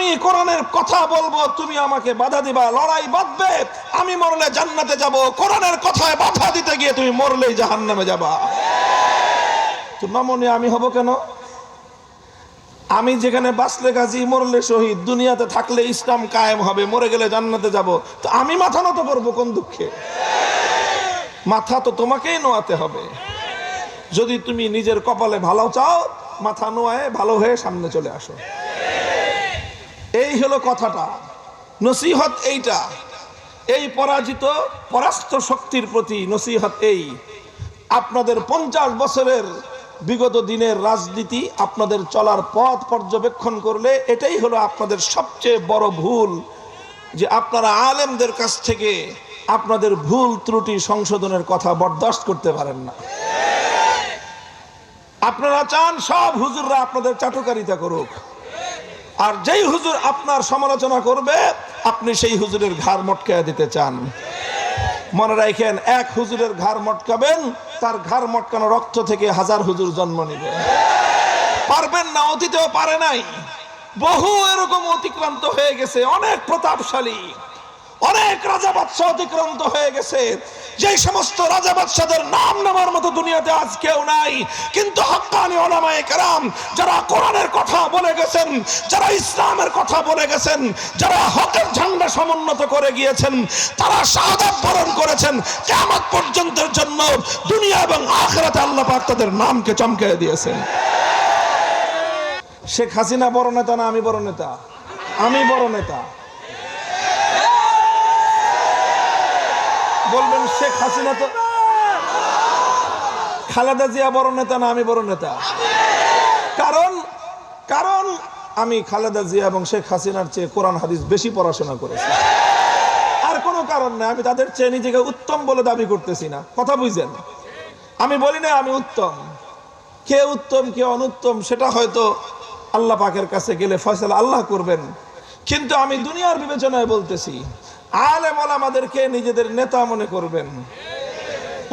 আমি কোরআনের কথা বলবো, তুমি আমাকে বাধা দিবা, লড়াই বাঁধবে, আমি মরলে জান্নাতে যাব, কোরআনের কথায় বাধা দিতে গিয়ে তুমি মরলেই জাহান্নামে যাবা। তো নমনীয় আমি হব কেন? আমি যেখানে বাঁচলে গাজী, মরলে শহীদ, দুনিয়াতে থাকলে ইসলাম কায়েম হবে, মরে গেলে জান্নাতে যাব, তো আমি মাথা নত করবো কোন দুঃখে? মাথা তো তোমাকেই নোয়াতে হবে। যদি তুমি নিজের কপালে ভালো চাও, মাথা নোয়ায় ভালো হয়ে সামনে চলে আসো। এই হলো কথাটা, নসিহত এইটা। এই পরাস্ত শক্তির প্রতি নসিহত এই। আপনাদের 50 বছরের বিগত দিনের রাজনীতি, আপনাদের চলার পথ পর্যবেক্ষণ করলে এটাই হলো আপনাদের সবচেয়ে বড় ভুল, যে আপনারা আলেমদের কাছ থেকে আপনাদের ভুল ত্রুটি সংশোধনের কথা বরদাস্ত করতে পারেন না। আপনারা চান সব হুজুররা আপনাদের চাটুকারিতা করুক, আর যেই হুজুর আপনার সমালোচনা করবে আপনি সেই হুজুরের ঘাড় মটকায়া দিতে চান। মনে রাখেন, এক হুজুরের ঘাড় মটকাবেন, তার ঘাড় মটকানো রক্ত থেকে 1000 হুজুর জন্ম নিবে। পারবেন না, অতীতেও পারে নাই। বহু এরকম অতিক্রান্ত হয়ে গেছে, অনেক প্রতাপশালী, অনেক রাজা বাদশাহ অতিক্রান্ত হয়ে গেছে। যে সমস্ত রাজা বাদশাদের নাম নেওয়ার মতো দুনিয়াতে আজ কেউ নাই, কিন্তু হক্কানি উলামায়ে কেরাম যারা কোরআনের কথা বলে গেছেন, যারা ইসলামের কথা বলে গেছেন, যারা হকের ঝান্ডা সমুন্নত করে গিয়েছেন, তারা শাহাদাত বরণ করেছেন। কিয়ামত পর্যন্তের জন্য দুনিয়া এবং আখিরাতে আল্লাহ পাক তাদের নামকে চমকে দিয়েছেন। শেখ হাসিনা বড় নেতা না আমি বড় নেতা? আমি বড় নেতা। বলবেন শেখ হাসিনা তো, খালেদা জিয়া বড় নেতা না আমি বড় নেতা? কারণ আমি খালেদা জিয়া এবং শেখ হাসিনার চেয়ে কোরআন হাদিস বেশি পড়াশোনা করেছি। আর কোনো কারণ নাই। আমি তাদের চেয়ে নিজেকে উত্তম বলে দাবি করতেছি না, কথা বুঝছেন? আমি বলি না আমি উত্তম। কে উত্তম কে অনুত্তম সেটা হয়তো আল্লাহ পাকের কাছে গেলে ফয়সালা আল্লাহ করবেন। কিন্তু আমি দুনিয়ার বিবেচনায় বলতেছি, আলেম ওলামাদেরকে নিজেদের নেতা মনে করবেন।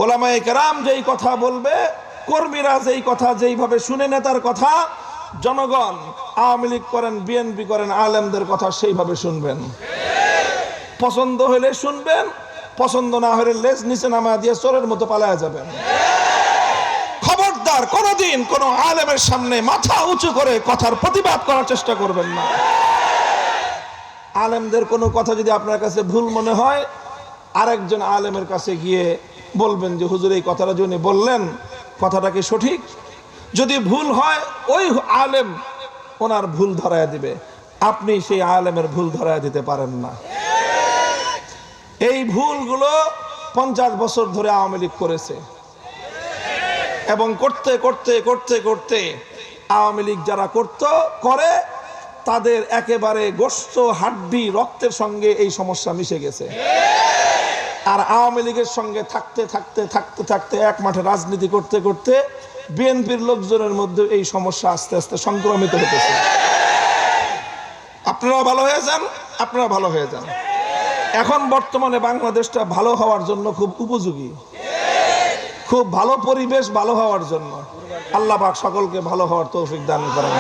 ওলামায়ে কেরাম যেই কথা বলবে, কর্মীরা যেই কথা যেইভাবে শুনে নেতার কথা, জনগণ আওয়ামী লীগ করেন বিএনপি করেন আলেমদের কথা সেইভাবে শুনবেন। পছন্দ হলে শুনবেন, পছন্দ না হলে লেজ নিচে নামা দিয়ে চোরের মতো পালায়া যাবেন। খবরদার কোনোদিন কোনো আলেমের সামনে মাথা উঁচু করে কথার প্রতিবাদ করার চেষ্টা করবেন না। আলেমদের কোনো কথা যদি আপনার কাছে ভুল মনে হয়, আরেকজন আলেমের কাছে গিয়ে বলবেন যে হুজুর এই কথাটা যিনি বললেন কথাটা কি সঠিক? যদি ভুল হয় ওই আলেম ওনার ভুল ধরায়া দিবে, আপনি সেই আলেমের ভুল ধরায়া দিতে পারেন না। এই ভুলগুলো 50 বছর ধরে আওয়ামী লীগ করেছে, এবং করতে করতে করতে করতে আওয়ামী লীগ যারা করে তাদের একেবারে গোশত হাড্ডি রক্তের সঙ্গে এই সমস্যা মিশে গেছে। আর আওয়ামী লীগের সঙ্গে থাকতে থাকতে থাকতে থাকতে এক মাঠে রাজনীতি করতে করতে বিএনপির লোকজনের মধ্যে এই সমস্যা আস্তে আস্তে সংক্রমিত হতেছে। আপনারা ভালো হয়ে যান, আপনারা ভালো হয়ে যান। এখন বর্তমানে বাংলাদেশটা ভালো হওয়ার জন্য খুব উপযোগী, খুব ভালো পরিবেশ ভালো হওয়ার জন্য। আল্লাহ পাক সকলকে ভালো হওয়ার তৌফিক দান করেন।